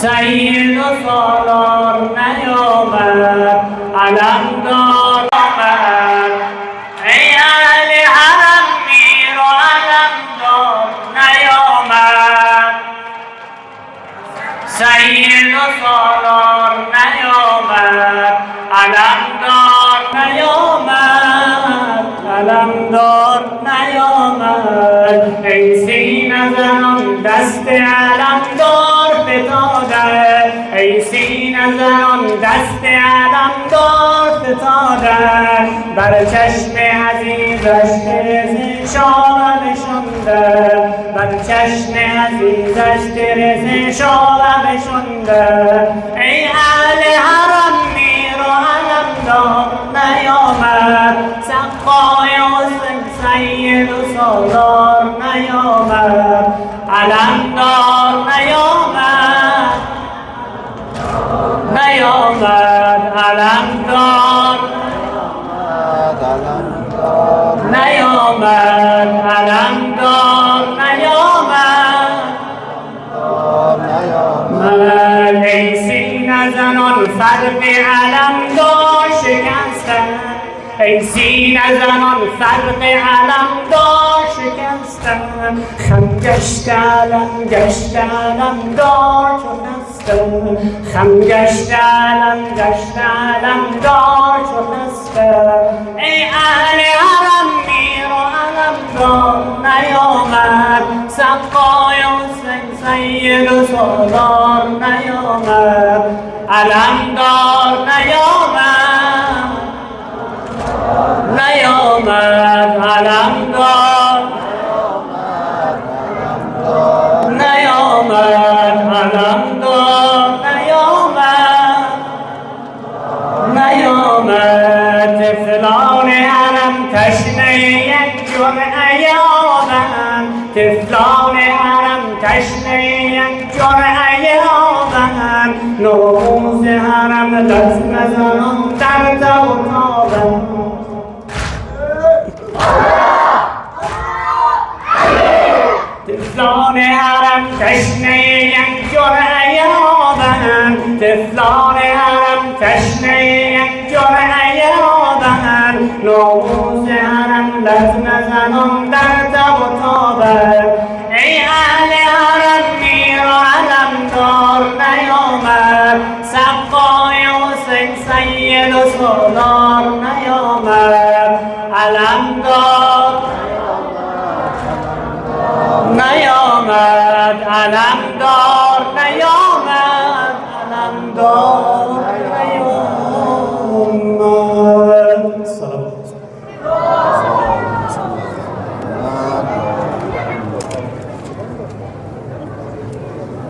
سید و سالار نیامد، علمدار آمد. ای اهل حرم میر و علمدار نیامد، سید و سالار نیامد، علمدار نیامد، علمدار نیامد. ای سینه زنان دست علمدار فتاده، ای سینه زنان دست علمدار فتاده. بر چشم عزیزش ترز شاه بشنده، بر چشم عزیزش ترز شاه بشنده. ای اهل حرم میر و علمدار نیامد، سقای حسین سید و سالار نیامد، علمدار نیامد، نیامد، علمدار نیامد، علمدار نیامد. ای سینه زنان فرق علمدار شکستند، ای سینه زنان فرق علمدار شکستند. خم گشت علم گشت علمدار چو خسته، خم گشت علم گشت علمدار چو خسته. ای اهل حرم میر و علمدار نیامد، سقای حسین سید و سالار نیامد، علمدار نیامد، نیامد، علمدار نیامد، علمدار نیامد، نیامد. طفلان حرم تشنه یک جرعه آبند، طفلان حرم تشنه یک جرعه آبند. نوروز حرم لطمه زنان در تب و تابند، طفلان حرم تشنه یک جرعه آبند، طفلان حرم تشنه یک جرعه آبند. نوروز حرم لطمه زنان در تب و تابند. ای اهل حرم میر و علمدار نیامد، سقای حسین سید و سالار نیامد، علمدار نیامد، علمدار نیامد، علمدار نیامد.